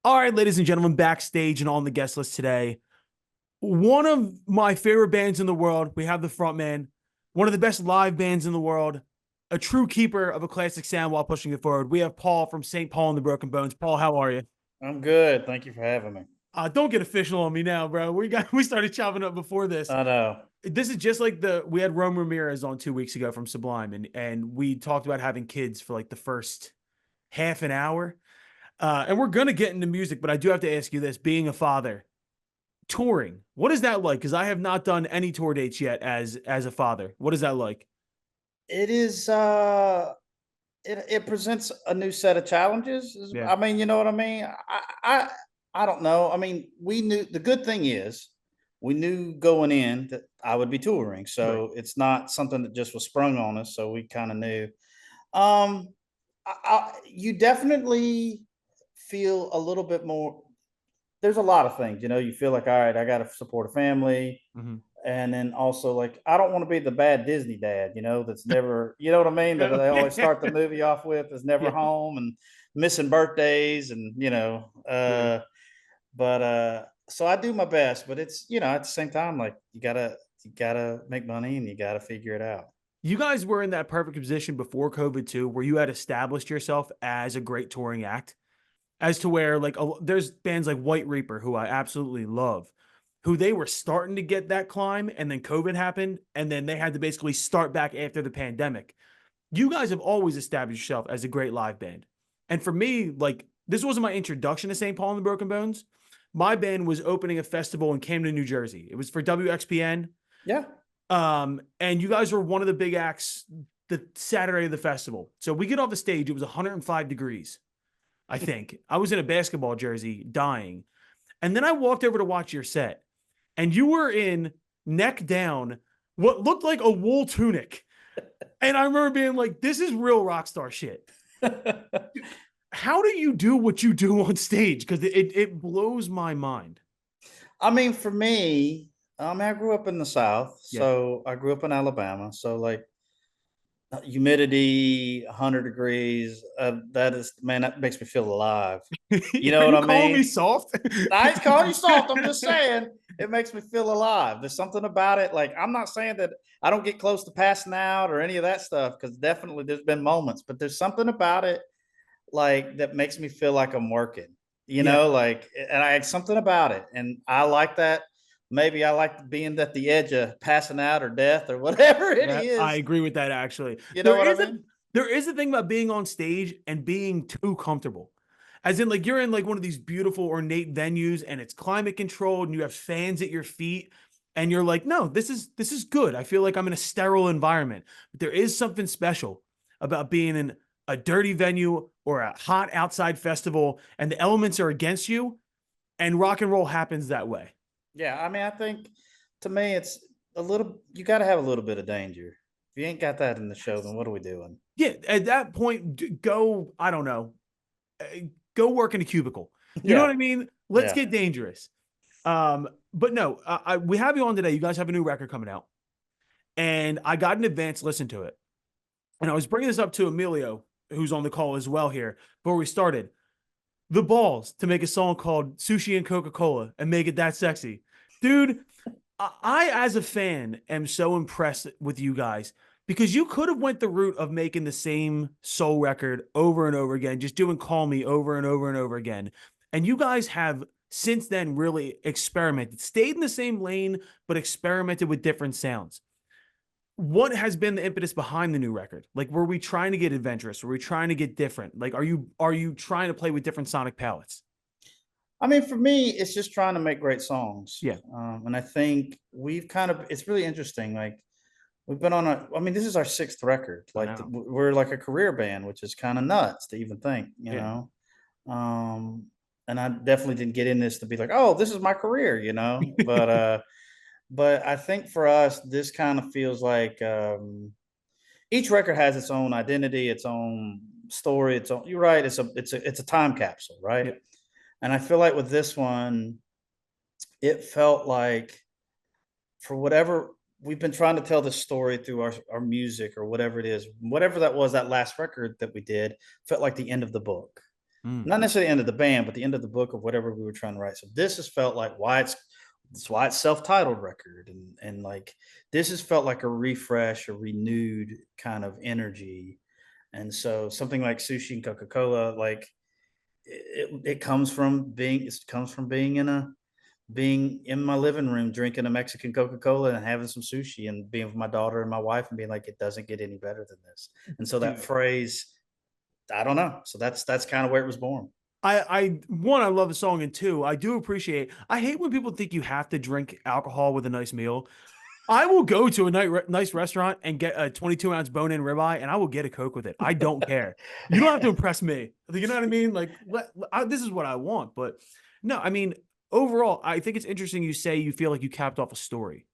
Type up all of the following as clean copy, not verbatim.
All right, ladies and gentlemen, backstage and on the guest list today, one of my favorite bands in the world. We have the front man, one of the best live bands in the world, a true keeper of a classic sound while pushing it forward. We have Paul from St. Paul and the Broken Bones. Paul, how are you? I'm good. Thank you for having me. Don't get official on me now, bro. We started chopping up before this. I know. This is just like the we had Rome Ramirez on 2 weeks ago from Sublime, and we talked about having kids for like the first half an hour. And we're gonna get into music, but I do have to ask you this: being a father, touring, what is that like? Because I have not done any tour dates yet as a father. What is that like? It is it presents a new set of challenges. Yeah. I mean, you know what I mean? I don't know. I mean, we knew the good thing is we knew going in that I would be touring. Right. So it's not something that just was sprung on us. So we kind of knew. Um you definitely feel a little bit more. There's a lot of things, you feel like, all right, I got to support a family. Mm-hmm. And then also, like, I don't want to be the bad Disney dad, that's never, you know what I mean? That they always start the movie off with is never Yeah. home and missing birthdays and, Yeah. so I do my best, but it's, at the same time, like you gotta make money and you gotta figure it out. You guys were in that perfect position before COVID too, where you had established yourself as a great touring act, as to where like there's bands like White Reaper, who I absolutely love, who they were starting to get that climb, and then COVID happened, and then they had to basically start back after the pandemic. You guys have always established yourself as a great live band. And for me, like, this wasn't my introduction to St. Paul and the Broken Bones. My band was opening a festival in Camden, New Jersey. It was for WXPN. Yeah. And you guys were one of the big acts the Saturday of the festival. So we get off the stage, it was 105 degrees, I think. I was in a basketball jersey dying. And then I walked over to watch your set, and you were in neck down, what looked like a wool tunic. And I remember being like, this is real rock star shit. How do you do what you do on stage? Because it blows my mind. I mean, for me, I grew up in the South, Yeah. so I grew up in Alabama. So, like, humidity, 100 degrees, that is, man, that makes me feel alive. You Are know what you I calling me mean? soft? I ain't calling you soft. I'm just saying it makes me feel alive. There's something about it. Like, I'm not saying that I don't get close to passing out or any of that stuff, because definitely there's been moments, but there's something about it, like, that makes me feel like I'm working, Yeah. like, and I had something about it. And I like that. Maybe I like being at the edge of passing out or death or whatever it I is. agree with that actually. You know There what I is a mean? there is a thing about being on stage and being too comfortable. As in, like, you're in like one of these beautiful ornate venues and it's climate controlled and you have fans at your feet, and you're like, no, this is good. I feel like I'm in a sterile environment. But there is something special about being in a dirty venue or a hot outside festival, and the elements are against you, and rock and roll happens that way. Yeah, I mean, I think, to me, it's a little. You got to have a little bit of danger. If you ain't got that in the show, then what are we doing? Yeah, at that point, go, I don't know, uh, go work in a cubicle. You know what Yeah, I mean? Let's yeah. get dangerous. But no, we have you on today. You guys have a new record coming out, and I got an advance listen to it. And I was bringing this up to Emilio, who's on the call as well here before we started. The balls to make a song called Sushi and Coca-Cola and make it that sexy. Dude, I as a fan am so impressed with you guys, because you could have went the route of making the same soul record over and over again, just doing Call Me over and over and over again. And you guys have since then really experimented, stayed in the same lane, but experimented with different sounds. What has been the impetus behind the new record? Like, were we trying to get adventurous? Were we trying to get different? Like, are you trying to play with different sonic palettes? I mean, for me, it's just trying to make great songs, Yeah, and I think we've kind of. It's really interesting. Like, we've been on a. I mean, this is our sixth record. I Like, know. we're like a career band, which is kind of nuts to even think. Yeah, Um, and I definitely didn't get in this to be like, oh, this is my career, but I think for us, this kind of feels like, each record has its own identity, its own story. Its own. You're right. It's a time capsule, right? yeah. And I feel like with this one, it felt like, for whatever we've been trying to tell the story through our music or whatever it is, whatever that was, that last record that we did felt like the end of the book. Mm. Not necessarily the end of the band, but the end of the book of whatever we were trying to write. So this has felt like why it's why it's self-titled record, and like this has felt like a refresh, a renewed kind of energy. And so something like Sushi and Coca-Cola, like it comes from being in my living room drinking a Mexican Coca-Cola and having some sushi and being with my daughter and my wife and being like, it doesn't get any better than this. And so that Dude, phrase, I don't know. So that's kind of where it was born. one, I love the song, and two, I do appreciate. I hate when people think you have to drink alcohol with a nice meal. I will go to a nice restaurant and get a 22-ounce bone-in ribeye, and I will get a Coke with it. I don't care. You don't have to impress me. You know what I mean? Like, this is what I want. But no, I mean, overall, I think it's interesting you say you feel like you capped off a story.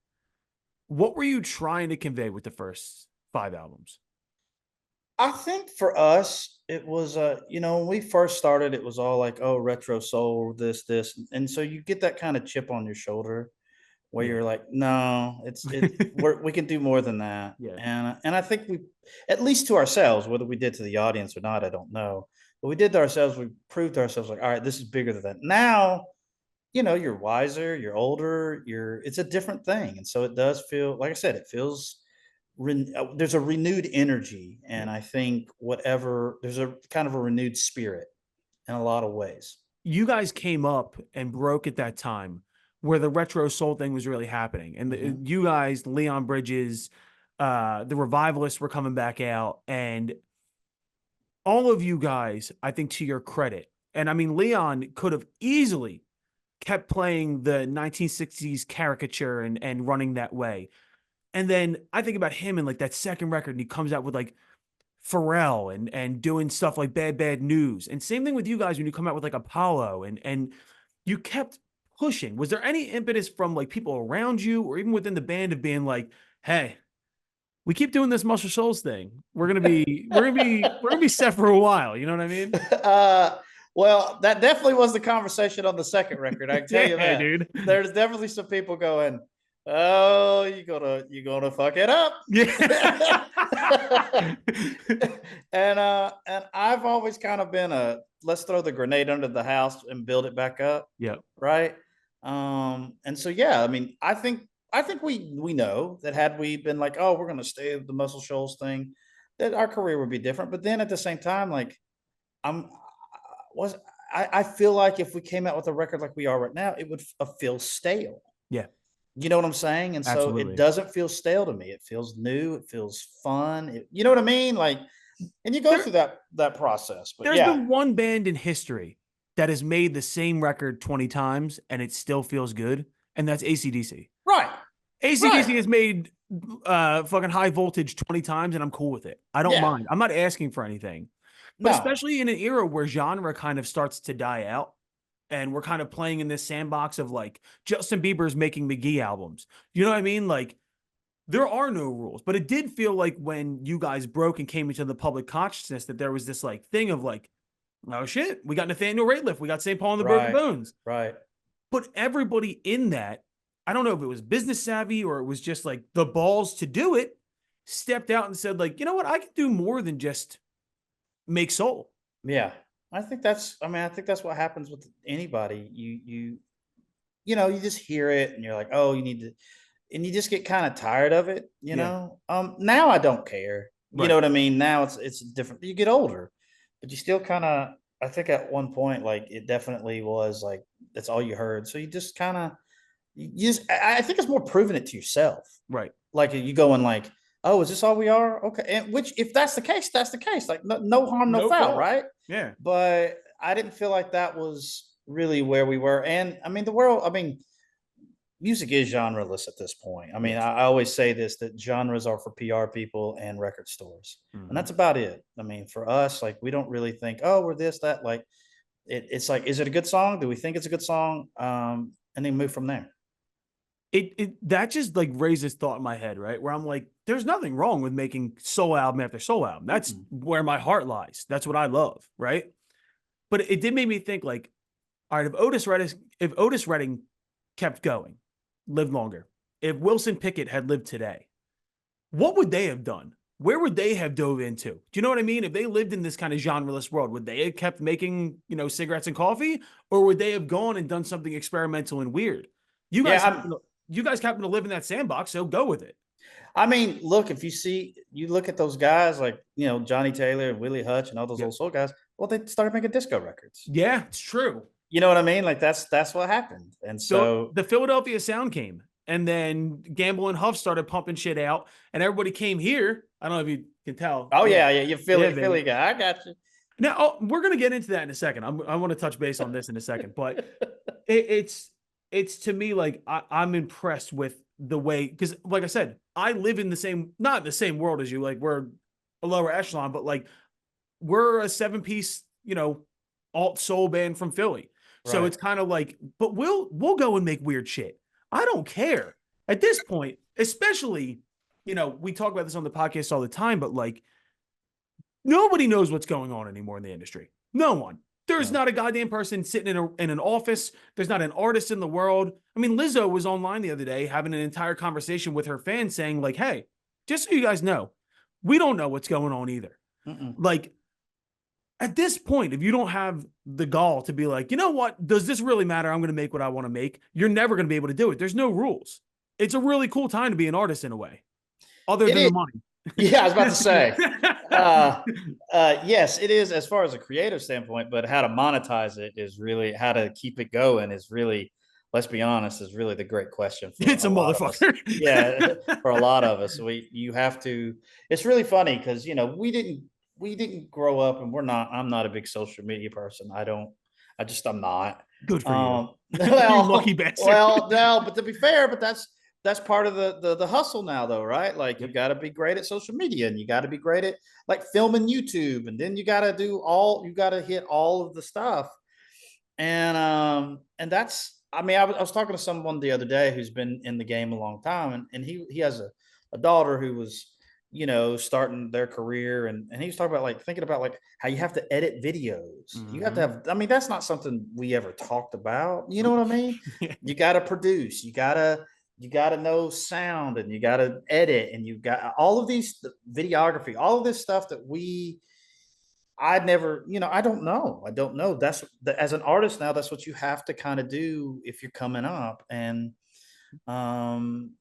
What were you trying to convey with the first 5 albums? I think for us, it was when we first started, it was all like, oh, retro soul, this. And so you get that kind of chip on your shoulder where Yeah. you're like, no, we can do more than that. Yeah. And I think we, at least to ourselves, whether we did to the audience or not, I don't know. But we did to ourselves, we proved to ourselves like, all right, this is bigger than that. Now, you're wiser, you're older, it's a different thing. And so it does feel, like I said, it feels there's a renewed energy, Yeah. and I think whatever there's a kind of a renewed spirit in a lot of ways. You guys came up and broke at that time where the retro soul thing was really happening. And Mhm. you guys, Leon Bridges, the revivalists were coming back out, and all of you guys, I think, to your credit, and I mean, Leon could have easily kept playing the 1960s caricature and running that way. And then I think about him and like that second record, and he comes out with like Pharrell and doing stuff like Bad Bad News. And same thing with you guys when you come out with like Apollo, and you kept pushing. Was there any impetus from like people around you or even within the band of being like, hey, we keep doing this Muscle Souls thing. We're gonna be set for a while. You know what I mean? uh, well, that definitely was the conversation on the second record. I can tell you Yeah, that. dude. There's definitely some people going, "Oh, you gonna fuck it up." Yeah. And I've always kind of been a let's throw the grenade under the house and build it back up, Yeah. right? And so yeah, I mean, I think we know that had we been like, oh, we're gonna stay with the Muscle Shoals thing, that our career would be different. But then at the same time, like I'm was I feel like if we came out with a record like we are right now, it would feel stale. Yeah. You know what I'm saying? And so it Absolutely. doesn't feel stale to me. It feels new. It feels fun. You know what I mean? Like, and you go There, through that process. But there's yeah, been one band in history that has made the same record 20 times and it still feels good, and that's ACDC. right, ACDC right. has made fucking High Voltage 20 times, and I'm cool with it. I don't Yeah, mind. I'm not asking for anything. But no, especially in an era where genre kind of starts to die out, and we're kind of playing in this sandbox of like Justin Bieber's making McGee albums. You know what I mean? Like, there are no rules, but it did feel like when you guys broke and came into the public consciousness that there was this like thing of like, oh shit, we got Nathaniel Rateliff, we got St. Paul and the Broken right, Bones. right. But everybody in that, I don't know if it was business savvy or it was just like the balls to do it, stepped out and said, like, you know what, I can do more than just make soul. Yeah, I think that's. I mean, I think that's what happens with anybody. You just hear it and you're like, oh, you need to, and you just get kind of tired of it. Yeah. Now I don't care. You know Right. what I mean? Now it's different. You get older, but you still kind of. I think at one point, like it definitely was like that's all you heard. So you just kind of, you just. I think it's more proving it to yourself. Right. Like you going like, oh, is this all we are? Okay, and which if that's the case, that's the case. Like no harm, no No foul, fault. right? Yeah. But I didn't feel like that was really where we were. And I mean, the world. I mean, music is genreless at this point. I mean, Yes. I always say this that genres are for PR people and record stores, and Mm-hmm. that's about it. I mean, for us, like we don't really think, oh, we're this, that. Like it's like, is it a good song? Do we think it's a good song? And then move from there. It that just like raises thought in my head, right? Where I'm like, there's nothing wrong with making soul album after soul album. That's Mm-mm. where my heart lies. That's what I love, right? But it did make me think like, all right, if Otis Redding kept going, lived longer, if Wilson Pickett had lived today, what would they have done where would they have dove into? Do you know what I mean? If they lived in this kind of genreless world, would they have kept making, cigarettes and coffee, or would they have gone and done something experimental and weird? You Yeah, guys, you guys happen to live in that sandbox, so go with it. I mean, look, if you look at those guys like, Johnny Taylor and Willie Hutch and all those Yep. old soul guys, well, they started making disco records. Yeah, it's true. You know what I mean? Like that's what happened. And so, The Philadelphia sound came, and then Gamble and Huff started pumping shit out, and everybody came here. I don't know if you can tell. oh Yeah, yeah, you yeah, Philly baby. guy. I got you. Now we're gonna get into that in a second. I want to touch base on this in a second, but it's to me like I'm impressed with the way, because like I said, I live in the same, not the same world as you. Like we're a lower echelon, but like we're a 7-piece, alt soul band from Philly. So Right. it's kind of like, but we'll go and make weird shit. I don't care at this point, especially, we talk about this on the podcast all the time, but like nobody knows what's going on anymore in the industry. No one. There's No. not a goddamn person sitting in an office. There's not an artist in the world. I mean, Lizzo was online the other day having an entire conversation with her fans saying, like, hey, just so you guys know, we don't know what's going on either. Mm-mm. Like, at this point, if you don't have the gall to be like, you know what, does this really matter? I'm going to make what I want to make. You're never going to be able to do it. There's no rules. It's a really cool time to be an artist in a way, other It than the is. money. Yeah, I was about to say. Uh, yes, it is as far as a creative standpoint, but how to monetize it is really how to keep it going is really, let's be honest, is really the great question for It's a a lot of us. motherfucker. Yeah, for a lot of us, you have to. It's really funny because we didn't grow up, and I'm not a big social media person. I'm not. Good for you. You lucky Well, bastard. well, no, but to be fair, but that's part of the hustle now, though, right? Like you Yep. got to be great at social media, and you got to be great at like filming YouTube, and then you got to you got to hit all of the stuff, and that's. I mean, I was talking to someone the other day who's been in the game a long time, and he has a daughter who was starting their career, and he was talking about like thinking about like how you have to edit videos. You have to Mm-hmm. have. I mean, that's not something we ever talked about. You know Nope. what I mean? You got to produce. You got to know sound, and you got to edit, and you got all of these videography, all of this stuff that I never, I don't know. I don't know. As an artist now, that's what you have to kind of do if you're coming up. And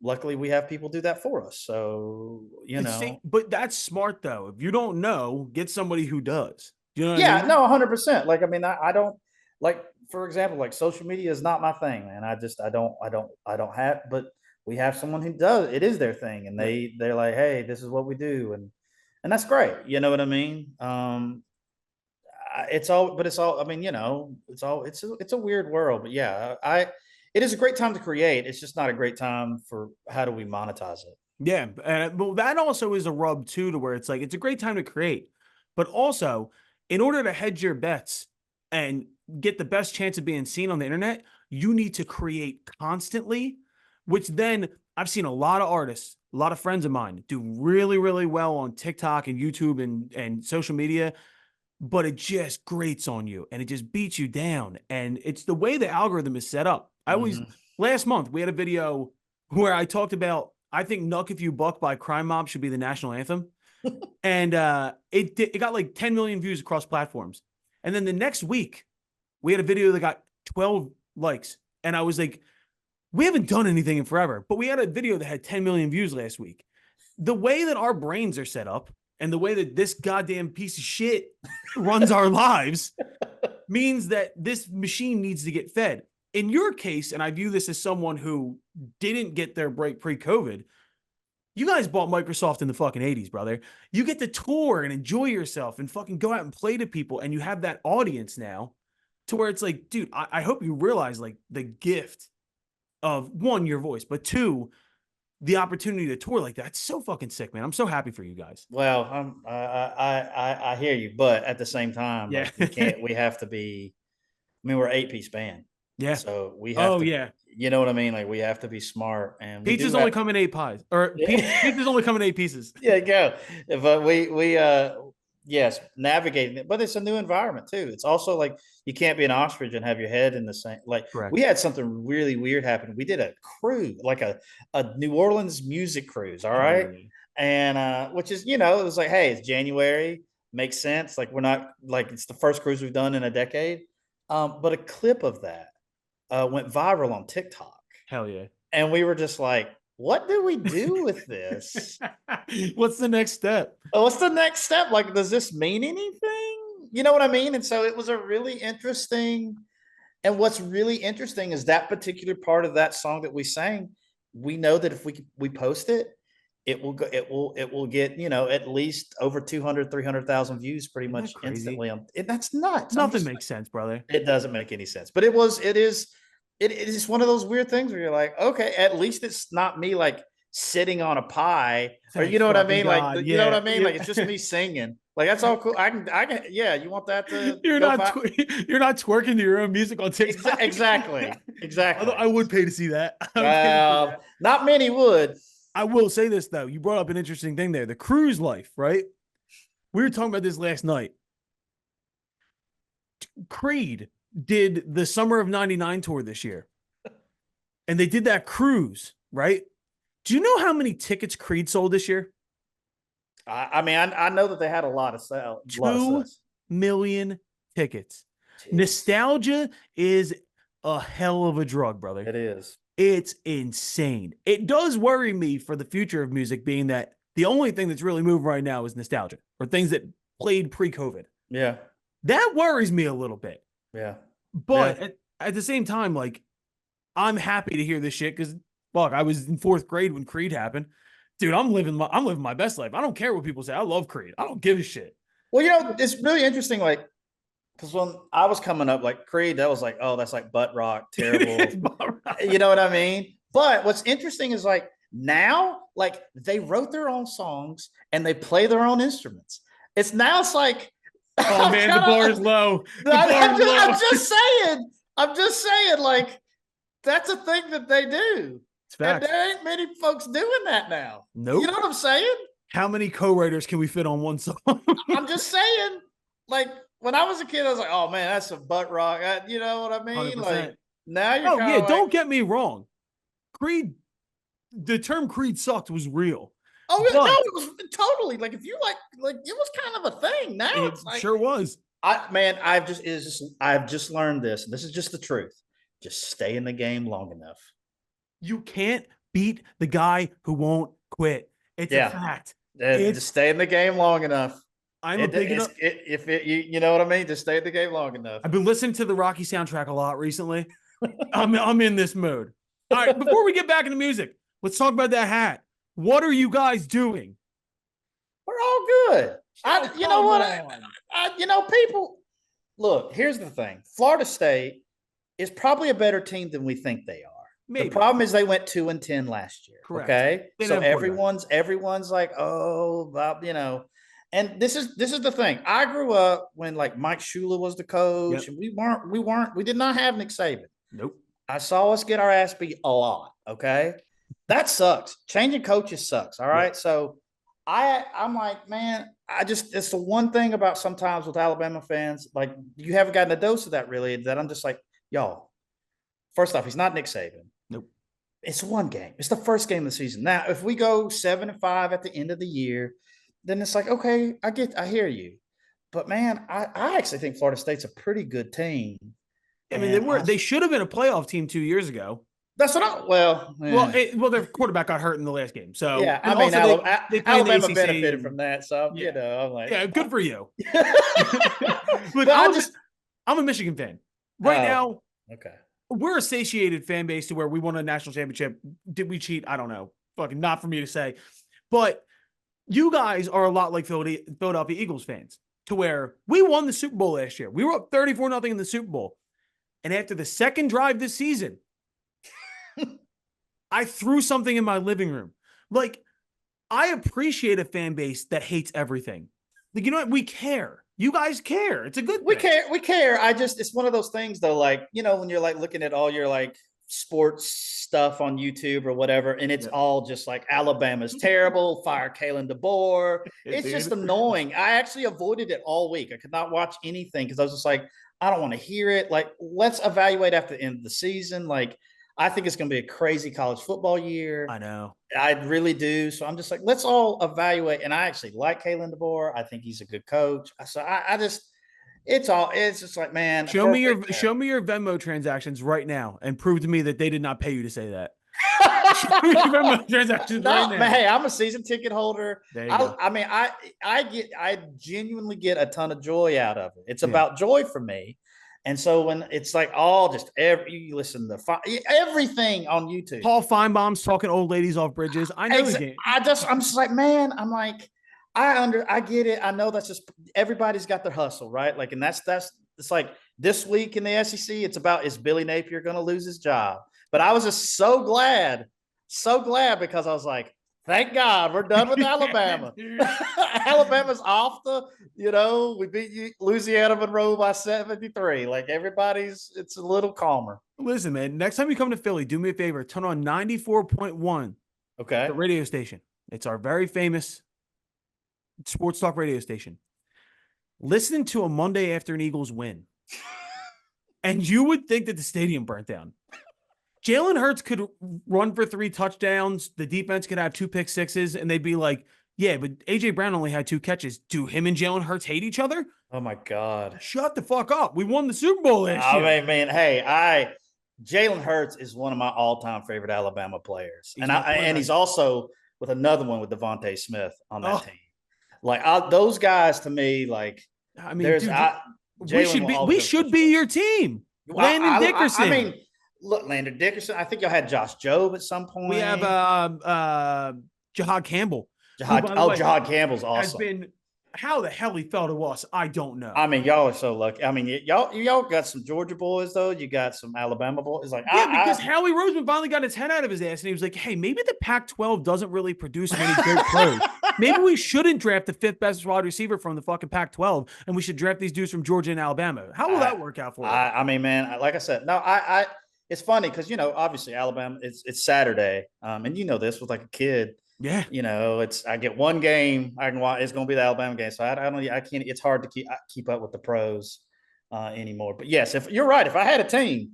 luckily we have people do that for us. So, See, but that's smart though. If you don't know, get somebody who does. Do you know what I yeah, mean? no, 100%. Like, I mean, I don't like, for example, like social media is not my thing, man. I don't have, but we have someone who does, it is their thing. And Yep. they're like, hey, this is what we do. And that's great. You know what I mean? It's all, but it's all, I mean, it's a weird world, but yeah, it is a great time to create. It's just not a great time for how do we monetize it? Yeah, and well, that also is a rub too, to where it's like it's a great time to create, but also in order to hedge your bets and get the best chance of being seen on the internet, you need to create constantly. Which then I've seen a lot of artists, a lot of friends of mine do really, really well on TikTok and YouTube and social media, but it just grates on you and it just beats you down. And it's the way the algorithm is set up. Hmm. Last month, we had a video where I talked about, I think Nuck If You Buck by Crime Mob should be the national anthem. And it got like 10 million views across platforms. And then the next week, we had a video that got 12 likes. And I was like, we haven't done anything in forever, but we had a video that had 10 million views last week. The way that our brains are set up and the way that this goddamn piece of shit runs our lives means that this machine needs to get fed. In your case, and I view this as someone who didn't get their break pre-COVID, you guys bought Microsoft in the fucking 80s, brother. You get to tour and enjoy yourself and fucking go out and play to people, and you have that audience now to where it's like, dude, I hope you realize like the gift of one, your voice, but two, the opportunity to tour like that. It's so fucking sick, man. I'm so happy for you guys. Well, I hear you, but at the same time, Yeah. like we have to be. I mean, we're an 8-piece band, Yeah. so we have Oh to. yeah. You know what I mean? Like we have to be smart, and we do Pizzas only have. come in 8 pies, or pizzas only come in 8 pieces. Yeah, go. But yes, navigating it, but it's a new environment too. It's also like you can't be an ostrich and have your head in the same. Like we Correct. had something really weird happen. We did a cruise, like a New Orleans music cruise. All Hell right, yeah. and which is, it was like, hey, it's January, makes sense. Like we're not like it's the first cruise we've done in a decade. But a clip of that went viral on TikTok, Hell yeah. and we were just like, what do we do with this? What's the next step? What's the next step? Like, does this mean anything? You know what I mean? And so it was a really interesting. And what's really interesting is that particular part of that song that we sang. We know that if we post it, it will go. It will get at least over 200, 300,000 views pretty Isn't that much crazy? instantly. That's nuts. Nothing makes sense, brother. It doesn't make any sense, but it is one of those weird things where you're like, okay, at least it's not me like sitting on a pie, or Thank you know what I fucking mean? Like, God. you know what Yeah. I mean? Like, it's just me singing. Like, that's all cool. I can, yeah. You want that to You're go not back? you're not twerking to your own music on TikTok. Exactly. Although I would pay to see that. I would pay to see that. Not many would. I will say this though. You brought up an interesting thing there. The cruise life, right? We were talking about this last night. Creed did the summer of '99 tour this year. And they did that cruise, right? Do you know how many tickets Creed sold this year? I mean, I know that they had a lot of sales. 2 million tickets. Jeez. Nostalgia is a hell of a drug, brother. It is. It's insane. It does worry me for the future of music, being that the only thing that's really moving right now is nostalgia, or things that played pre-COVID. Yeah. That worries me a little bit. Yeah. But at the same time, like, I'm happy to hear this shit because, fuck, I was in 4th grade when Creed happened. Dude, I'm living my best life. I don't care what people say. I love Creed. I don't give a shit. Well, it's really interesting, like, because when I was coming up, like Creed, that was like, oh, that's like butt rock, terrible. You know what I mean? But what's interesting is like now, like they wrote their own songs and they play their own instruments. It's like, oh man, the bar is low. I'm just saying, like, that's a thing that they do. And there ain't many folks doing that now. Nope. You know what I'm saying? How many co-writers can we fit on one song? I'm just saying, like, when I was a kid, I was like, oh man, that's some butt rock. You know what I mean? 100%. Like, now you're don't get me wrong. Creed, the term Creed sucked was real. Oh, no, it was totally like, if you like it was kind of a thing. Now it's like, sure was. I've just learned this. This is just the truth. Just stay in the game long enough. You can't beat the guy who won't quit. It's a fact. Just stay in the game long enough. I'm a big enough. You know what I mean? Just stay in the game long enough. I've been listening to the Rocky soundtrack a lot recently. I'm in this mode. All right, before we get back into music, let's talk about that hat. What are you guys doing? We're all good. You know what? People, look, here's the thing. Florida State is probably a better team than we think they are. Maybe. The problem is they went 2-10 last year. Correct. Okay. So everyone's like, oh, and this is the thing. I grew up when like Mike Shula was the coach, and we did not have Nick Saban. Nope. I saw us get our ass beat a lot. Okay. That sucks. Changing coaches sucks. All right. Yep. So I'm like, man, it's the one thing about sometimes with Alabama fans, like you haven't gotten a dose of that really, that I'm just like, y'all, first off, he's not Nick Saban. Nope. It's one game. It's the first game of the season. Now, if we go 7-5 at the end of the year, then it's like, okay, I hear you. But man, I actually think Florida State's a pretty good team. I mean, they should have been a playoff team 2 years ago. That's what their quarterback got hurt in the last game. So yeah, I mean, Alabama benefited from that. So I'm like, yeah, good for you. Look, I'm a Michigan fan right now. Okay, we're a satiated fan base to where we won a national championship. Did we cheat? I don't know. Fucking not for me to say. But you guys are a lot like Philadelphia Eagles fans, to where we won the Super Bowl last year. We were up 34-0 in the Super Bowl. And after the second drive this season, I threw something in my living room. Like, I appreciate a fan base that hates everything. Like, you know what? We care. You guys care. It's a good thing. We care. It's one of those things though, like, when you're like looking at all your like sports stuff on YouTube or whatever, and it's all just like Alabama's terrible, fire Kalen DeBoer. It's just annoying. I actually avoided it all week. I could not watch anything because I was just like, I don't want to hear it. Like, let's evaluate after the end of the season. Like, I think it's going to be a crazy college football year. I know. I really do. So I'm just like, let's all evaluate. And I actually like Kalen DeBoer. I think he's a good coach. So I just, it's just like, man, perfect. Show me your Venmo transactions right now and prove to me that they did not pay you to say that. Show me your Venmo transactions right No, man, now. hey, I'm a season ticket holder. There you go. I mean, I genuinely get a ton of joy out of it. It's Yeah. about joy for me. And so when it's like all just you listen to everything on YouTube. Paul Feinbaum's talking old ladies off bridges. I know the game. I'm just like, man, I'm like, I get it. I know that's just everybody's got their hustle, right? Like, and that's it's like this week in the SEC, it's about is Billy Napier going to lose his job? But I was just so glad because I was like, thank God we're done with Alabama. Alabama's off we beat Louisiana Monroe by 73. Like it's a little calmer. Listen, man, next time you come to Philly, do me a favor, turn on 94.1. Okay. The radio station. It's our very famous sports talk radio station. Listen to a Monday after an Eagles win. And you would think that the stadium burnt down. Jalen Hurts could run for 3 touchdowns. The defense could have 2 pick sixes, and they'd be like, yeah, but A.J. Brown only had 2 catches. Do him and Jalen Hurts hate each other? Oh, my God. Shut the fuck up. We won the Super Bowl last year. I mean, man, hey, Jalen Hurts is one of my all-time favorite Alabama players. And he's also with another one with Devontae Smith on that team. Like, those guys to me, like, I mean, dude, we should be your team. Landon Dickerson. I mean, look, Landon Dickerson. I think y'all had Josh Jobe at some point. We have Jahad Campbell. Jahad Campbell's awesome. Has been how the hell he fell to us, I don't know. I mean, y'all are so lucky. I mean, y'all got some Georgia boys though. You got some Alabama boys. Like, because Howie Roseman finally got his head out of his ass, and he was like, "Hey, maybe the Pac-12 doesn't really produce many good pros. Maybe we shouldn't draft the 5th best wide receiver from the fucking Pac-12, and we should draft these dudes from Georgia and Alabama. How will that work out for you?" I mean, man, like I said, no, it's funny because obviously Alabama, it's Saturday, and this with like a kid. Yeah, I get one game I can watch. It's going to be the Alabama game, so I can't. It's hard to keep up with the pros anymore. But yes, if you're right, if I had a team,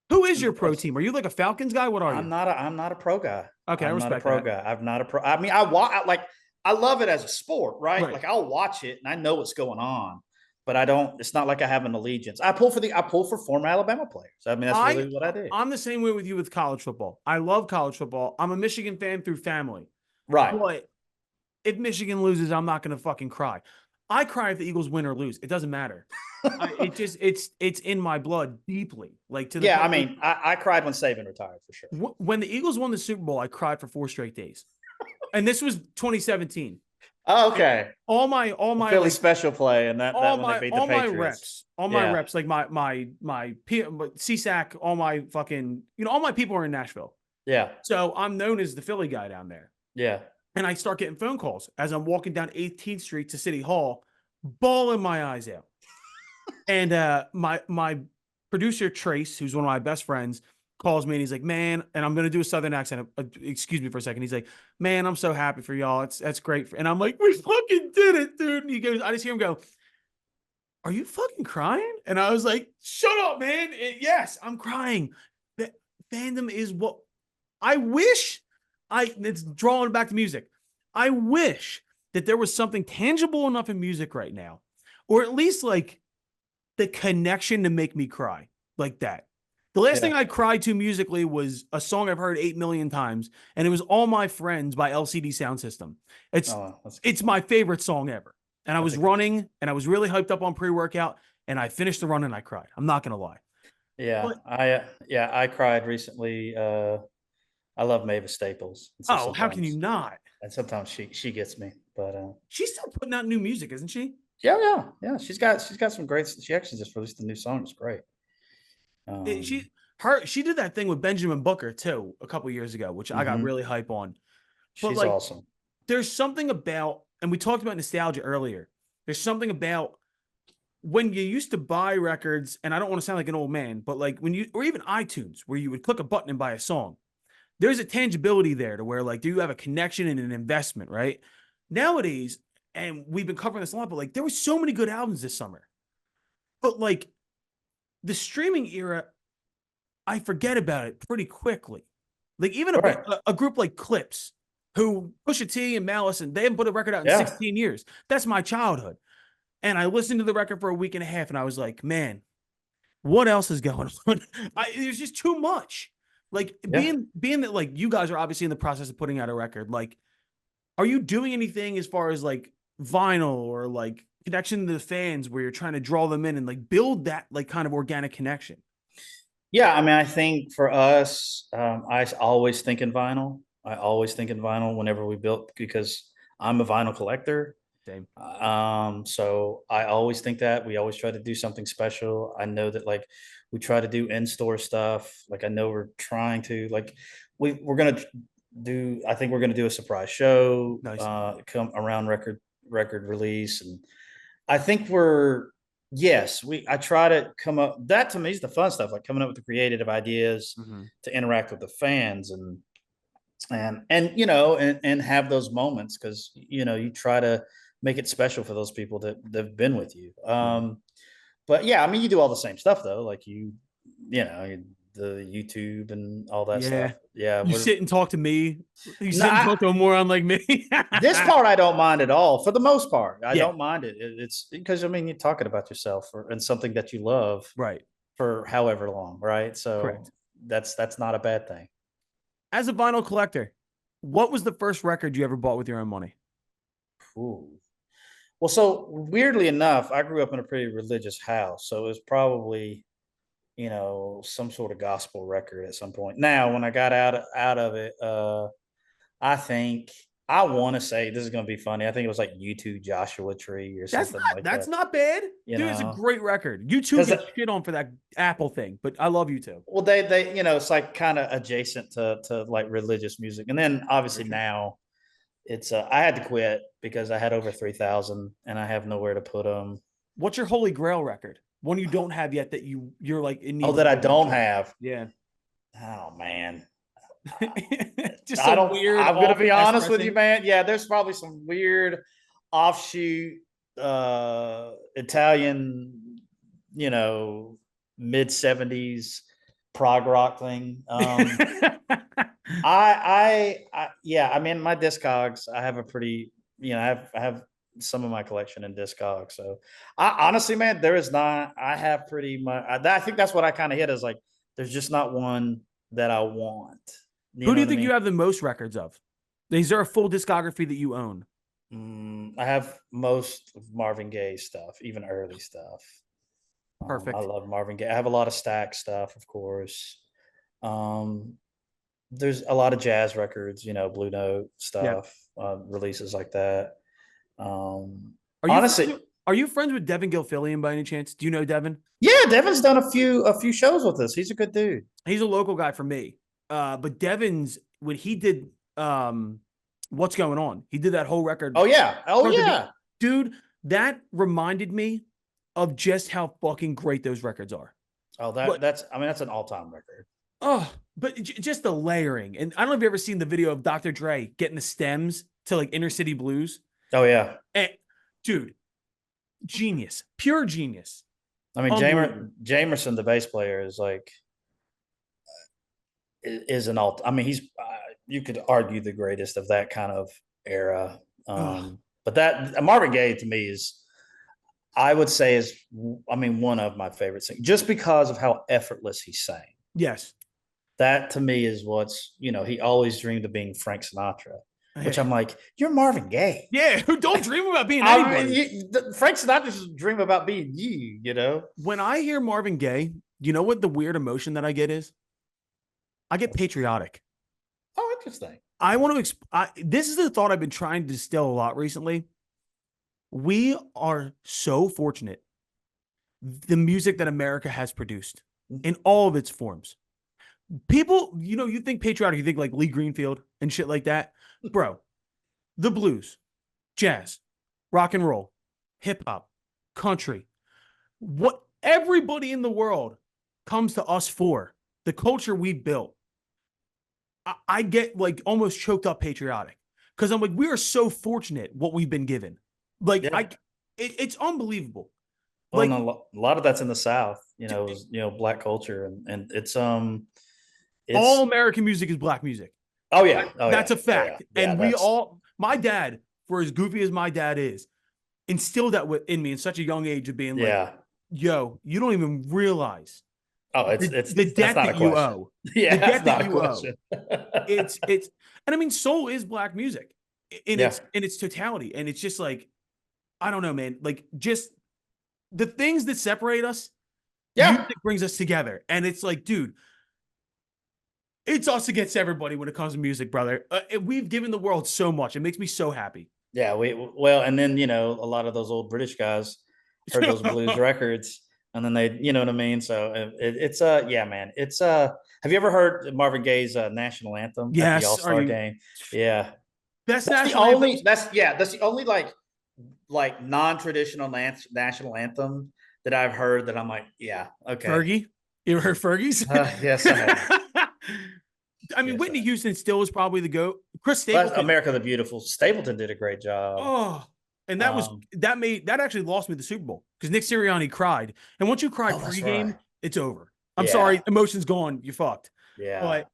who is your pro team? Are you like a Falcons guy? What are you? I'm not a pro guy. Okay, I respect not a pro guy. I'm not a pro. I mean, I love it as a sport, right? Like I'll watch it and I know what's going on, but I don't. It's not like I have an allegiance. I pull for former Alabama players. I mean, that's really what I do. I'm the same way with you with college football. I love college football. I'm a Michigan fan through family. Right. But if Michigan loses, I'm not going to fucking cry. I cry if the Eagles win or lose. It doesn't matter. It's in my blood deeply. Like to the I mean, I cried when Saban retired for sure. When the Eagles won the Super Bowl, I cried for 4 straight days. And this was 2017. Oh, okay. All my Philly special play and that when they beat the Patriots. All my reps, like my CSAC, all my fucking, all my people are in Nashville. Yeah. So I'm known as the Philly guy down there. Yeah. And I start getting phone calls as I'm walking down 18th Street to City Hall, bawling my eyes out. And my producer, Trace, who's one of my best friends, calls me and he's like, man, and I'm going to do a Southern accent. Excuse me for a second. He's like, man, I'm so happy for y'all. That's great. And I'm like, we fucking did it, dude. And he goes, I just hear him go, are you fucking crying? And I was like, shut up, man. Yes, I'm crying. That fandom is what I wish it's drawing back to music. I wish that there was something tangible enough in music right now, or at least like the connection to make me cry like that. The last thing I cried to musically was a song I've heard 8 million times, and it was All My Friends by LCD Sound System. It's my favorite song ever. And I was running, and I was really hyped up on pre-workout, and I finished the run and I cried. I'm not going to lie. Yeah, I cried recently. I love Mavis Staples. So how can you not? And sometimes she gets me, but she's still putting out new music, isn't she? Yeah. She's got some great. She actually just released a new song. It's great. She did that thing with Benjamin Booker too a couple years ago, which I got really hype on. But she's awesome. There's something about, and we talked about nostalgia earlier. There's something about when you used to buy records, and I don't want to sound like an old man, but like or even iTunes, where you would click a button and buy a song. There's a tangibility there to where like, do you have a connection and an investment, right? Nowadays, and we've been covering this a lot, but like there were so many good albums this summer. But like the streaming era, I forget about it pretty quickly. Like even Right. a group like Clips, who Pusha T and Malice, and they haven't put a record out in Yeah. 16 years. That's my childhood. And I listened to the record for a week and a half, and I was like, man, what else is going on? There's just too much. Like Yeah. being that like you guys are obviously in the process of putting out a record. Like, are you doing anything as far as like vinyl or like connection to the fans where you're trying to draw them in and like build that like kind of organic connection? Yeah, I mean, I think for us, I always think in vinyl. I always think in vinyl whenever we built because I'm a vinyl collector. Same. So I always think that we always try to do something special. I know that like we try to do in-store stuff. Like I know we're trying to like we're gonna do. I think we're gonna do a surprise show Nice. come around record release, and I think we're yes, I try to come up that to me is the fun stuff, like coming up with the creative ideas Mm-hmm. to interact with the fans and and have those moments because you try to make it special for those people that've been with you. Yeah. But yeah, I mean you do all the same stuff though, like the YouTube and all that Yeah. stuff. Yeah, You we're sit and talk to me. You no, sit and talk to a moron like me. this part I don't mind at all. For the most part, I Yeah. don't mind it. It's because I mean you're talking about yourself and something that you love Right. for however long, right? So Correct. that's not a bad thing. As a vinyl collector, what was the first record you ever bought with your own money? Ooh. Well, so weirdly enough, I grew up in a pretty religious house, so it was probably some sort of gospel record at some point. Now, when I got out of it, I think I want to say this is going to be funny. I think it was like U2 Joshua Tree or something like That's that. not bad. You Dude, it's a know, great record. You too because get shit on for that Apple thing, but I love you too. well, they it's like kind of adjacent to like religious music, and then For obviously sure. now it's I had to quit because I had over 3,000 and I have nowhere to put them. What's your holy grail record? One you don't have yet that you're like it Oh, needs to that I be don't eventually. have. Yeah. Oh man, Just I some don't. weird I'm gonna off be ass honest with you, pressing. man. Yeah, there's probably some weird offshoot Italian, you know, mid 70s prog rock thing. Yeah, I mean, my Discogs, I have a pretty, I have some of my collection in Discogs. So, I honestly, man, there is not. I have pretty much. I think that's what I kind of hit is like, there's just not one that I want. You Who know do you what I think you mean? have the most records of? Is there a full discography that you own? I have most of Marvin Gaye stuff, even early stuff. I Perfect. love Marvin Gaye. I have a lot of Stack stuff, of course. Um, there's a lot of jazz records, Blue Note Yeah. stuff, releases like that. Um, Are you friends honestly, with, are you friends with Devin Gilfillian by any chance? Do you know Devin? yeah, Devin's done a few shows with us. He's a good dude. He's a local guy for me. But Devin's when he did What's Going On, he did that whole record. Oh yeah, oh Start to be, yeah. dude, that reminded me of just how fucking great those records are. Oh, But that's I mean that's an all time record. but just the layering. And I don't know if you ever seen the video of Dr. Dre getting the stems to like Inner City Blues. Oh yeah. And dude, genius, pure genius. I mean, Unbelievable. Jamerson, the bass player, is like is an alt. I mean, he's you could argue the greatest of that kind of era. Ugh. But that Marvin Gaye to me is, I would say, is I mean one of my favorite singers just because of how effortless he sang. Yes. That to me is what's he always dreamed of being Frank Sinatra, which I'm like, you're Marvin Gaye. Yeah, who don't dream about being I anybody. mean, Frank Sinatra's dream about being you. When I hear Marvin Gaye, you know what the weird emotion that I get is? I get patriotic. Oh, interesting. I want to. This is the thought I've been trying to distill a lot recently. We are so fortunate. The music that America has produced in all of its forms. People, you think patriotic, you think like Lee Greenfield and shit like that. Bro, the blues, jazz, rock and roll, hip hop, country, what everybody in the world comes to us for, the culture we built. I get like almost choked up patriotic because I'm like, we are so fortunate what we've been given. Like, Yeah. it's unbelievable. Well, Like, no, a lot of that's in the South. it was, black culture, and All it's American music is black music. oh yeah, oh That's yeah, a oh yeah, fact. yeah. And we That's all, my dad, for as goofy as my dad is, instilled that in me in such a young age of being like, yeah. yo, you don't even realize Oh, it's the that's debt not that a you question. owe. Yeah, The that's debt that not a you owe. question. It's and I mean, soul is black music Yeah, in its totality. And it's just like, I don't know, man. Like just the things that separate us, yeah, music brings us together. And it's like, dude, it's us against everybody when it comes to music, brother. We've given the world so much. It makes me so happy. yeah. Well, and then a lot of those old British guys heard those blues records, and then they, you know what I mean. So it's yeah, man. It's Have you ever heard Marvin Gaye's national anthem at the All Yes. Are Star you game? Yeah, best that's the national anthems? only. That's the only like non-traditional national anthem that I've heard that I'm like, yeah, okay. Fergie. You ever heard Fergie's? Yes, I have. I mean, Yes, I Whitney have. Houston still is probably the GOAT. Chris Well, Stapleton. America the Beautiful. Stapleton did a great job. Oh, and Um, that actually lost me the Super Bowl because Nick Sirianni cried. And once you cry oh, that's right. pregame, it's over. I'm Yeah, sorry, emotion's gone. You fucked. yeah. But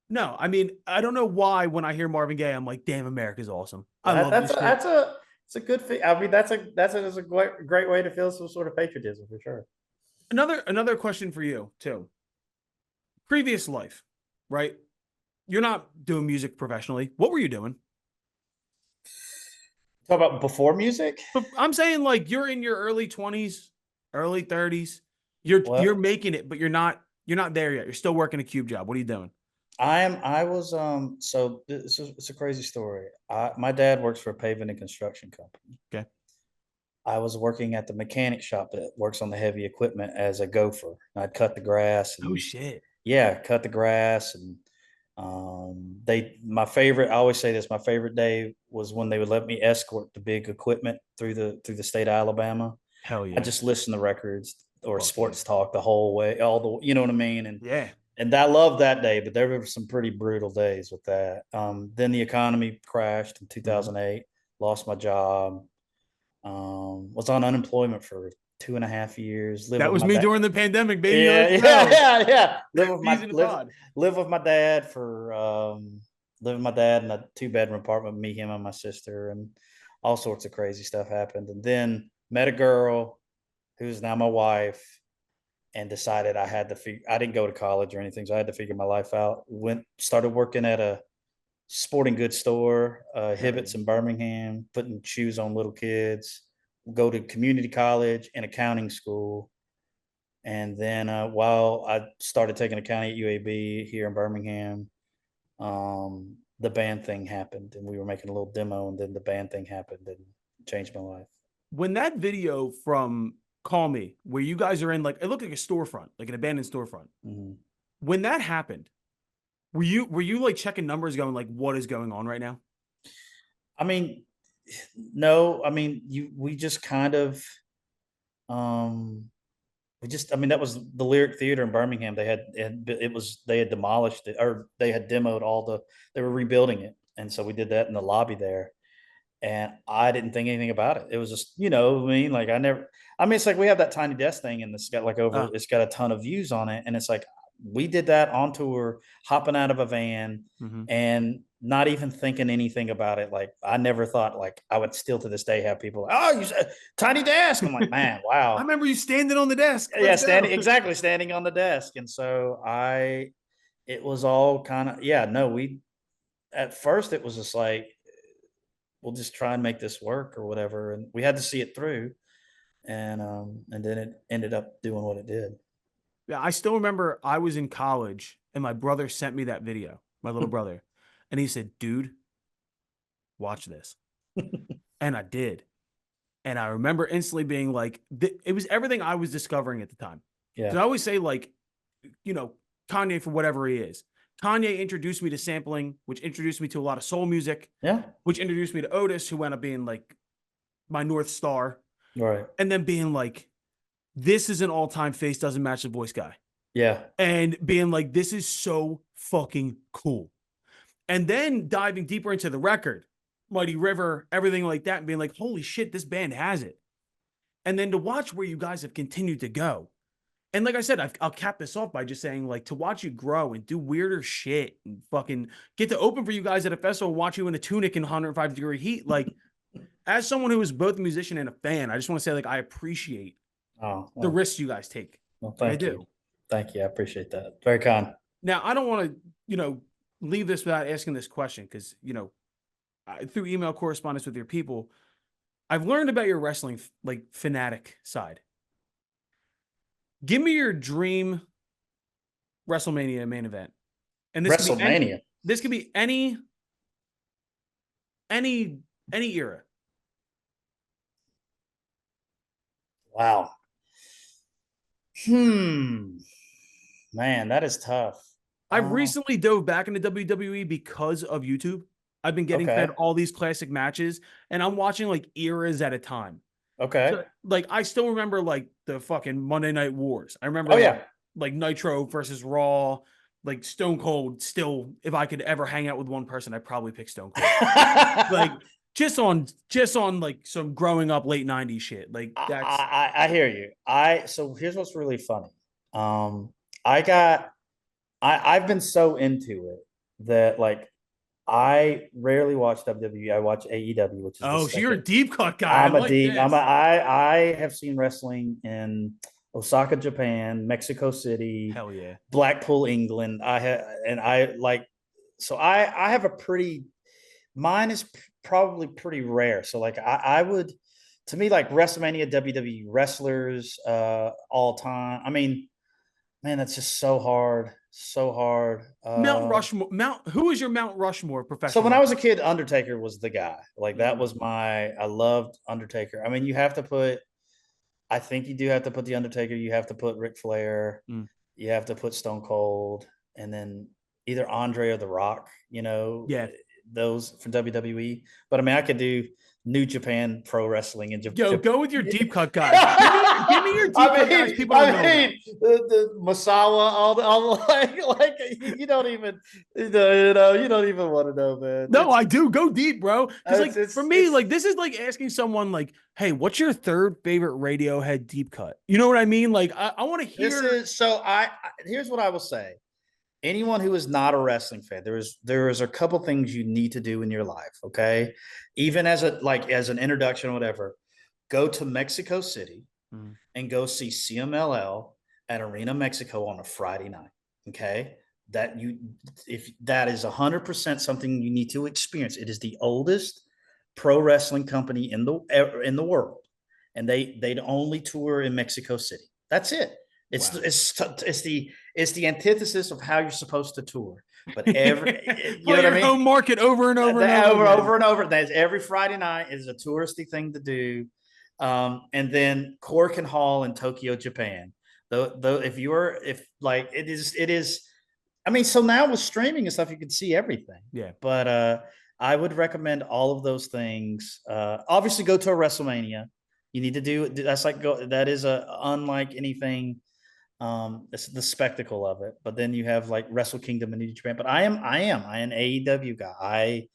no, I mean, I don't know why when I hear Marvin Gaye, I'm like, damn, America's awesome. I That, love that's this a shit. that's a it's a good thing. I mean, that's a great way to feel some sort of patriotism for sure. Another question for you too. Previous life, right? You're not doing music professionally. What were you doing? Talk about before music. But I'm saying like you're in your early 20s, early 30s. You're Well, making it, but you're not there yet. You're still working a cube job. What are you doing? I was so it's a crazy story. My dad works for a paving and construction company. Okay. I was working at the mechanic shop that works on the heavy equipment as a gopher. I'd cut the grass Oh and shit. yeah, cut the grass and they my favorite. I always say this. My favorite day was when they would let me escort the big equipment through the state of Alabama. Hell I yeah. just listen to records or Fuck yeah. sports talk the whole way, all the you know what I mean, Yeah. and I love that day. But there were some pretty brutal days with that. Then the economy crashed in Mhm. 2008. Lost my job. Was on unemployment for 2.5 years. Live That with was my me dad. during the pandemic, baby. Yeah, Let's yeah, go. yeah, yeah. Bees in the pod. Live with my dad for live with my dad in a 2 bedroom apartment. Me, him, and my sister, and all sorts of crazy stuff happened. And then met a girl who's now my wife, and decided I had to figure. I didn't go to college or anything, so I had to figure my life out. Started working at a sporting goods store, Hell yeah. Hibbett's in Birmingham, putting shoes on little kids. Go to community college and accounting school. And then while I started taking accounting at UAB here in Birmingham, the band thing happened, and we were making a little demo, and then the band thing happened and changed my life. When that video from Call Me, where you guys are in like it looked like a storefront, like an abandoned storefront. Mm-hmm. When that happened, were you like checking numbers going like what is going on right now? I mean, no, I mean we just kind of um I mean, that was the Lyric Theater in Birmingham. They had demolished it, or they had demoed they were rebuilding it. And so we did that in the lobby there. And I didn't think anything about it. It was just, I mean, like I mean, it's like we have that Tiny Desk thing and Uh, it's got a ton of views on it. And it's like, we did that on tour, hopping out of a van mhm. and not even thinking anything about it. Like, I never thought, like, I would still to this day have people, like, oh, you said Tiny Desk. I'm like, man, I wow. remember you standing on the desk. Yeah, Let's go. standing on the desk. And so it was all kind of, yeah, no, at first it was just like, we'll just try and make this work or whatever. And we had to see it through. And then it ended up doing what it did. Yeah, I still remember I was in college and my brother sent me that video, my little brother. And he said, dude, watch this. And I did. And I remember instantly being like, it was everything I was discovering at the time. Yeah. Because I always say, like, you know, Kanye for whatever he is. Kanye introduced me to sampling, which introduced me to a lot of soul music, Yeah. which introduced me to Otis, who wound up being like my North Star. Right. And then being like, this is an all time face doesn't match the voice guy. Yeah. And being like, this is so fucking cool. And then diving deeper into the record, Mighty River, everything like that, and being like, holy shit, this band has it. And then to watch where you guys have continued to go. And like I said, I'll cap this off by just saying, like, to watch you grow and do weirder shit and fucking get to open for you guys at a festival, watch you in a tunic in 105-degree heat. Like, as someone who is both a musician and a fan, I just want to say, like, I appreciate Oh, the well, risks you guys take. well, Like, I thank you. do. Thank you. I appreciate that. Very kind. Now, I don't want to, leave this without asking this question because, through email correspondence with your people, I've learned about your wrestling, like, fanatic side. Give me your dream WrestleMania main event. And WrestleMania. This could be any era. Wow. Man, that is tough. I've recently dove back into WWE because of YouTube. I've been getting fed Okay. all these classic matches, and I'm watching like eras at a time. Okay. So, like, I still remember like the fucking Monday Night Wars. I remember Oh yeah. like Nitro versus Raw, like Stone Cold. Still, if I could ever hang out with one person, I'd probably pick Stone Cold. Like just on like some growing up late '90s shit. Like that's I hear you. So here's what's really funny. I got I've been so into it that like I rarely watch WWE. I watch AEW, which is the oh, so you're a second. deep cut guy. I I'm a like deep. this. I have seen wrestling in Osaka, Japan, Mexico City, Hell yeah. Blackpool, England. I like. So I have a pretty. Mine is probably pretty rare. So like I would, to me, like WrestleMania, WWE wrestlers all time. I mean, man, that's just so hard, so hard. Mount Rushmore. Who is your Mount Rushmore So professional when I was a wrestler? kid, Undertaker was the guy. Like that was Mm. my. I loved Undertaker. I mean, you have to put. I think you do have to put the Undertaker. You have to put Ric Flair. Mm. You have to put Stone Cold, and then either Andre or The Rock. Yeah. Those for WWE. But I mean, I could do New Japan Pro Wrestling and Yo, go with your deep cut guys. Give me your deep cut guys. People don't know about. the Masawa, all the like you don't even you don't even want to know, man. No, I do. Go deep, bro. Because like for me, It's like this is like asking someone like, hey, what's your third favorite Radiohead deep cut? You know what I mean? Like I want to this hear. is so I here's what I will say. Anyone who is not a wrestling fan, there is a couple things you need to do in your life, okay? Even as an introduction or whatever, go to Mexico City Mm. and go see CMLL at Arena Mexico on a Friday night. Okay. If that is 100% something you need to experience. It is the oldest pro wrestling company in the world. And they'd only tour in Mexico City. That's it. It's Wow. it's the antithesis of how you're supposed to tour. But you know what I your mean? home market over and over and over again. Over and over. That's every Friday night is a touristy thing to do. And then Cork Hall in Tokyo, Japan. Though if like it is. I mean, so now with streaming and stuff, you can see everything. Yeah. But I would recommend all of those things. Obviously, go to a WrestleMania. You need to do that's like go. That is unlike anything. It's the spectacle of it. But then you have like Wrestle Kingdom in New Japan. But I am an AEW guy.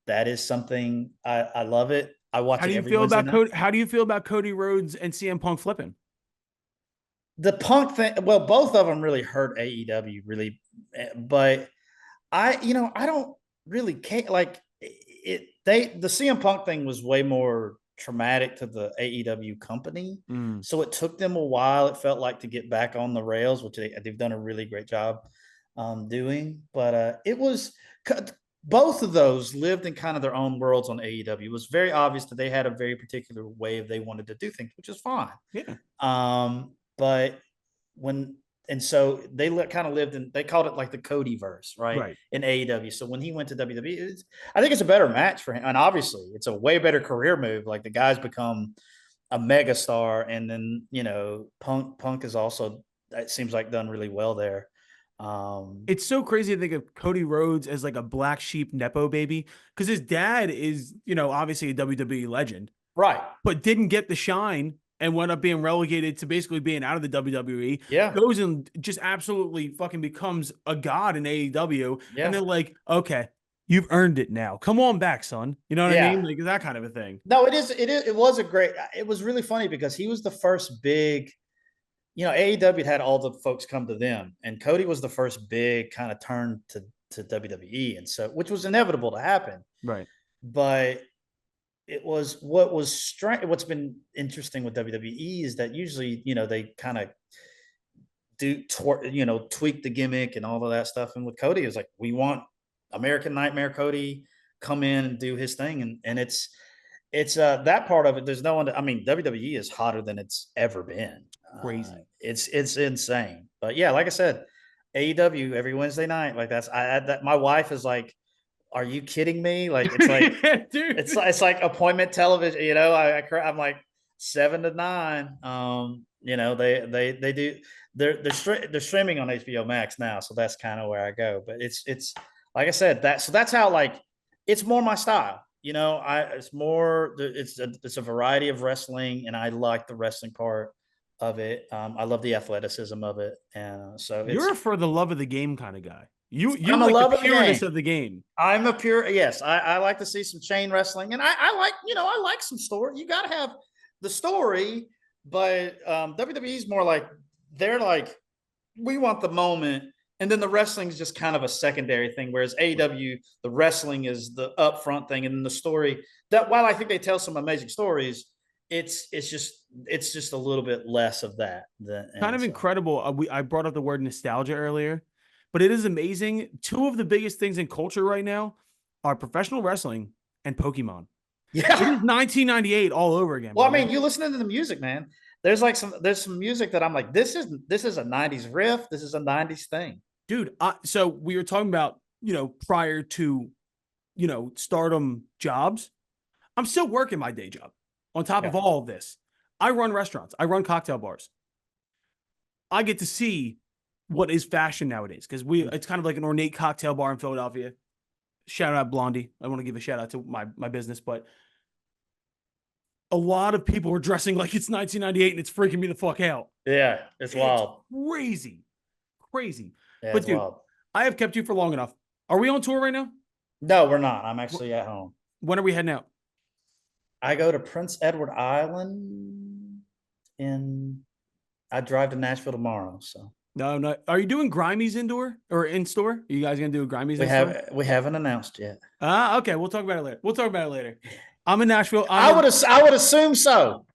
That is something I love it. I watch it every Wednesday night. How do you feel about Cody Rhodes and CM Punk flipping? The Punk thing, well, both of them really hurt AEW, really, but I don't really care. Like the CM Punk thing was way more traumatic to the AEW company, so it took them a while. It felt like to get back on the rails, which they've done a really great job doing. But it was both of those lived in kind of their own worlds on AEW. It was very obvious that they had a very particular way they wanted to do things, which is fine. Yeah. But when and so they kind of lived in they called it like the Cody verse, right? In AEW. So when he went to WWE, I think it's a better match for him. And obviously, it's a way better career move. Like the guy's become a mega star, and then Punk is also it seems like done really well there. It's so crazy to think of Cody Rhodes as like a black sheep nepo baby because his dad is obviously a WWE legend, right? But didn't get the shine and wound up being relegated to basically being out of the WWE. Yeah. Goes and just absolutely fucking becomes a god in AEW. Yeah. And they're like, okay, you've earned it now. Come on back, son. You know what I mean? Like that kind of a thing. No, it was a great, it was really funny because he was the first big AEW had all the folks come to them, and Cody was the first big kind of turn to WWE, and so which was inevitable to happen. Right. But it was what was strange. What's been interesting with WWE is that usually, they kind of tweak the gimmick and all of that stuff. And with Cody, it's like, we want American Nightmare Cody come in and do his thing, and it's that part of it. There's no one. I mean, WWE is hotter than it's ever been. Crazy. It's insane. But yeah, like I said, AEW every Wednesday night. Like that. My wife is like, "Are you kidding me?" Like it's like Dude. it's like appointment television. I'm like 7 to 9. They do. They're streaming on HBO Max now, so that's kind of where I go. But it's like I said, that's how, like, it's more my style. It's a variety of wrestling, and I like the wrestling part of it. I love the athleticism of it, and so You're for the love of the game kind of guy. You I'm a like the love of the pureness game. of the game. I'm a pure yes. I like to see some chain wrestling, and I like some story. You got to have the story, but WWE is more like, they're like, we want the moment, and then the wrestling is just kind of a secondary thing. Whereas AEW, the wrestling is the upfront thing, and then the story. That, while I think they tell some amazing stories, it's just a little bit less of that. Kind of incredible. I brought up the word nostalgia earlier, but it is amazing. Two of the biggest things in culture right now are professional wrestling and Pokemon. It is Yeah. 1998 all over again. Well, I brother. mean, you listening to the music, man. There's some music that I'm like, this is a '90s riff. This is a '90s thing. Dude, so we were talking about, prior to, stardom jobs. I'm still working my day job on top of Yeah. all of this. I run restaurants. I run cocktail bars. I get to see what is fashion nowadays because it's kind of like an ornate cocktail bar in Philadelphia. Shout out Blondie. I want to give a shout out to my business, but a lot of people are dressing like it's 1998 and it's freaking me the fuck out. Yeah, it's wild. Crazy. Crazy. Yeah, But it's dude, wild. I have kept you for long enough. Are we on tour right now? No, we're not. I'm actually at home. When are we heading out? I go to Prince Edward Island in I drive to Nashville tomorrow. So No. Are you doing Grimey's indoor or in store? Are you guys gonna do a Grimey's in store? we haven't announced yet. Okay. We'll talk about it later. I'm in Nashville. I would assume so.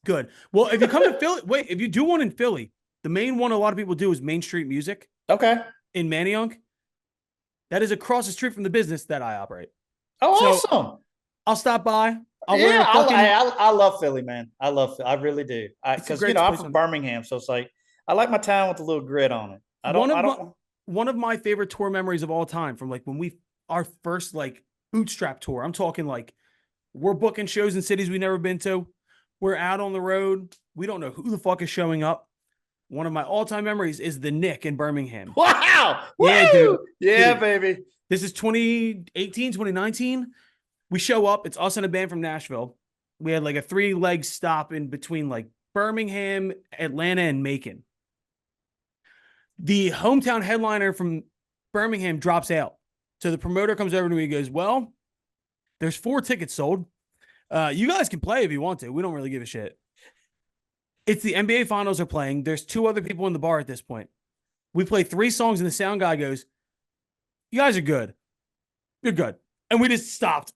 Good. Well, if you come to Philly, wait, if you do one in Philly, the main one a lot of people do is Main Street Music Okay. in Manayunk. That is across the street from the business that I operate. Oh, So, awesome. I'll stop by. I'll wear Yeah, a fucking, I love Philly, man. I love Philly. I really do. Because great I'm place from on- Birmingham, so it's like I like my town with a little grit on it. one of my favorite tour memories of all time from like when our first like bootstrap tour. I'm talking like we're booking shows in cities we've never been to. We're out on the road. We don't know who the fuck is showing up. One of my all-time memories is the Nick in Birmingham. Wow. Yeah, Woo! dude. Yeah, Dude. baby. This is 2018, 2019. We show up. It's us and a band from Nashville. We had like a 3-leg stop in between like Birmingham, Atlanta, and Macon. The hometown headliner from Birmingham drops out. So the promoter comes over to me and goes, well, there's 4 tickets sold. You guys can play if you want to. We don't really give a shit. It's the NBA finals are playing. There's 2 other people in the bar at this point. We play 3 songs and the sound guy goes, you guys are good. You're good. And we just stopped.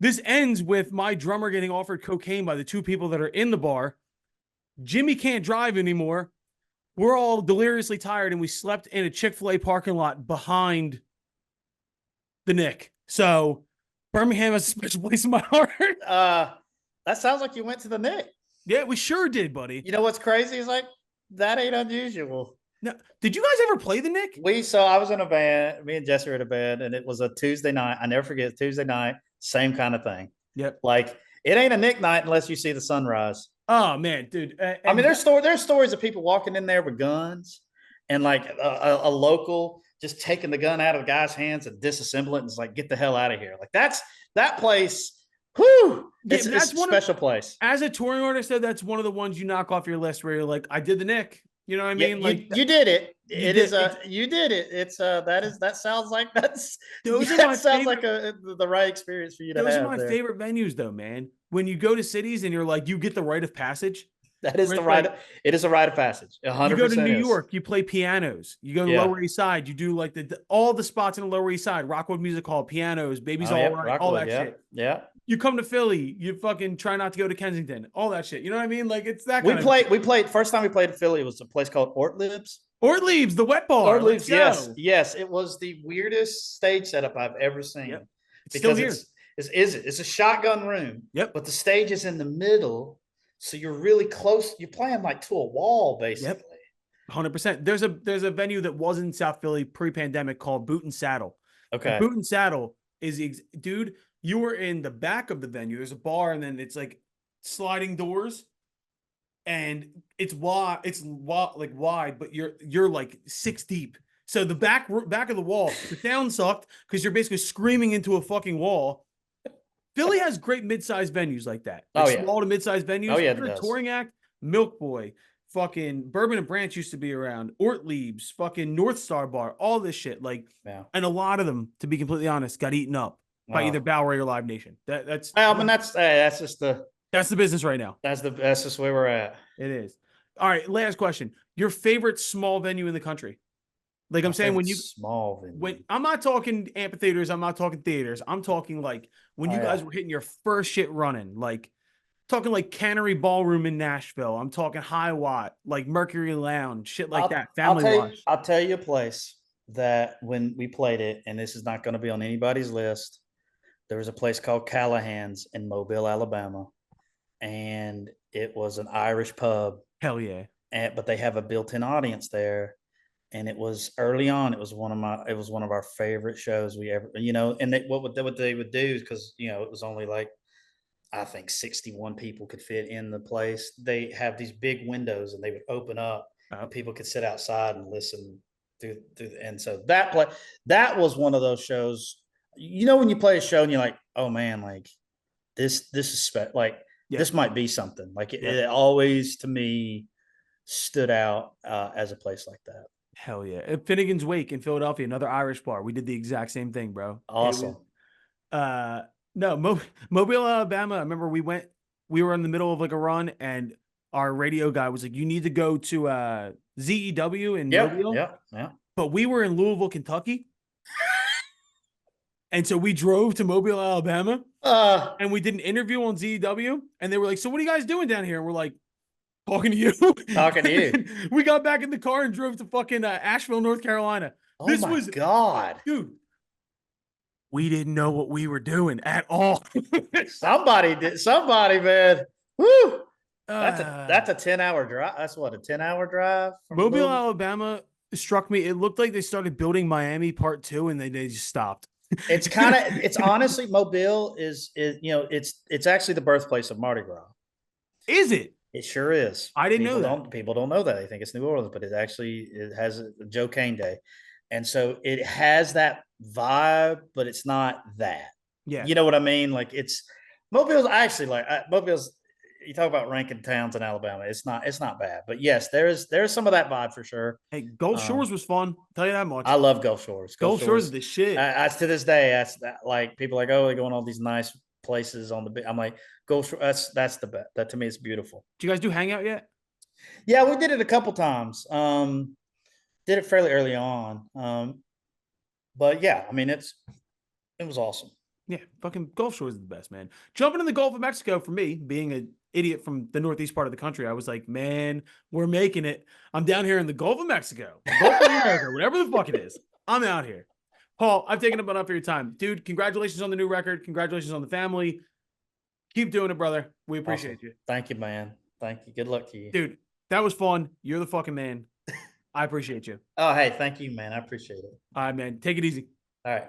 This ends with my drummer getting offered cocaine by the 2 people that are in the bar. Jimmy can't drive anymore. We're all deliriously tired, and we slept in a Chick-fil-A parking lot behind the Nick. So Birmingham has a special place in my heart. That sounds like you went to the Nick. Yeah, we sure did, buddy. You know what's crazy? Is like, that ain't unusual. Now, did you guys ever play the Nick? I was in a band, me and Jesse were in a band, and it was a Tuesday night. I never forget, Tuesday night, same kind of thing. Yep. Like, it ain't a Nick night unless you see the sunrise. Oh man, dude. I mean, there's stories of people walking in there with guns, and like a local just taking the gun out of the guy's hands and disassemble it, and it's like, get the hell out of here. Like, that place. Whew, it's a special place. As a touring artist, though, that's one of the ones you knock off your list where you're like, I did the Nick. You know what I mean? Yeah, like you did it. You did it. It's that sounds like the right experience for you to have. Those are my favorite venues, though, man. When you go to cities and you're like, you get the rite of passage. That is Where the it's like right. It is a rite of passage. you go to 100% New is. York, you play pianos. You go to Yeah. Lower East Side, you do like all the spots in the Lower East Side, Rockwood Music Hall, pianos, Baby's Oh, All yep. Right, all Rockwood. that Yeah. shit. Yeah. You come to Philly, you fucking try not to go to Kensington, all that shit. You know what I mean? Like it's that We kind of played. We played. First time we played in Philly was a place called Ortlieb's. or it leaves the wet bar. Let's Ortlieb's. Yes. go. Yes. It was the weirdest stage setup I've ever Yep. seen It's still because here. it's a shotgun room, Yep. but the stage is in the middle, so you're really close. You're playing like to a wall, basically. Yep. 100%. There's a venue that was in South Philly pre-pandemic called Boot and Saddle. And Okay. Boot and Saddle is dude, you were in the back of the venue. There's a bar and then it's like sliding doors and it's wide, but you're like 6 deep. So the back of the wall, the sound sucked because you're basically screaming into a fucking wall. Philly has great mid-sized venues like that, like Oh yeah. small to mid-sized Oh venues. yeah. If It you're a does. touring act, Milk Boy, fucking Bourbon and Branch used to be around, Ortlieb's, fucking North Star Bar, all this shit. Like, Yeah. and a lot of them, to be completely honest, got eaten up by either Oh. Bowery or Live Nation. Well, I mean, that's just the That's the business right now. that's just where we're at. It is. All right, last question. Your favorite small venue in the country? Like I'm My saying, favorite small when venue. I'm not talking amphitheaters, I'm not talking theaters. I'm talking like when Oh you yeah. guys were hitting your first shit running, like talking like Cannery Ballroom in Nashville. I'm talking High Watt, like Mercury Lounge, shit like that. Family Wash. I'll tell you a place that when we played it, and this is not going to be on anybody's list. There was a place called Callahan's in Mobile, Alabama, and it was an Irish pub, Hell yeah. but they have a built-in audience there. And it was early on. It was one of our favorite shows we ever, And what they would do, because it was only like, I think 61 people could fit in the place. They have these big windows and they would open up Oh, and people could sit outside and listen and so that was one of those shows. When you play a show and you're like, oh man, like this is like yeah. this might be something. Like Yeah. it always to me stood out as a place like that. Hell yeah. At Finnegan's Wake in Philadelphia, another Irish bar. We did the exact same thing, bro. It was Awesome. uh no, Mobile, Alabama. I remember we were in the middle of like a run and our radio guy was like, you need to go to ZEW in Yep. Mobile. Yep. Yeah. But we were in Louisville, Kentucky. And so we drove to Mobile, Alabama, and we did an interview on ZEW. And they were like, so what are you guys doing down here? And we're like, talking to you. Talking to you. We got back in the car and drove to fucking Asheville, North Carolina. Oh This my was, God. dude, we didn't know what we were doing at all. Somebody did. Somebody, man. Woo. That's Uh, a 10-hour drive. That's what, a 10-hour drive from Mobile, Louisville? Alabama struck me. It looked like they started building Miami Part 2 and they just stopped. It's honestly, Mobile it's actually the birthplace of Mardi Gras. Is it? It sure is. I didn't know that. People don't know that. They think it's New Orleans, but it has a Joe Cane Day. And so it has that vibe, but it's not that. Yeah. You know what I mean? Like Mobile's actually Mobile's. You talk about ranking towns in Alabama. It's not bad, but yes, there's some of that vibe for sure. Hey, Gulf Shores was fun. I'll tell you that much. I love Gulf Shores. Gulf Shores is the shit. To this day, that's like people are like, oh, they go on all these nice places on the. I'm like, Gulf Shores. That's the best. That to me is beautiful. Did you guys do Hangout yet? Yeah, we did it a couple times. Did it fairly early on. But yeah, I mean, it was awesome. Yeah, fucking Gulf Shores is the best, man. Jumping in the Gulf of Mexico for me, being an idiot from the northeast part of the country, I was like, man, we're making it. I'm down here in the Gulf of Mexico, Gulf of America, whatever the fuck it is. I'm out here. Paul, I've taken up enough of your time. Dude, congratulations on the new record. Congratulations on the family. Keep doing it, brother. We appreciate Awesome. you. Thank you, man. Thank you. Good luck to you. Dude, that was fun. You're the fucking man. I appreciate you. Oh, hey, thank you, man. I appreciate it. All right, man. Take it easy. All right.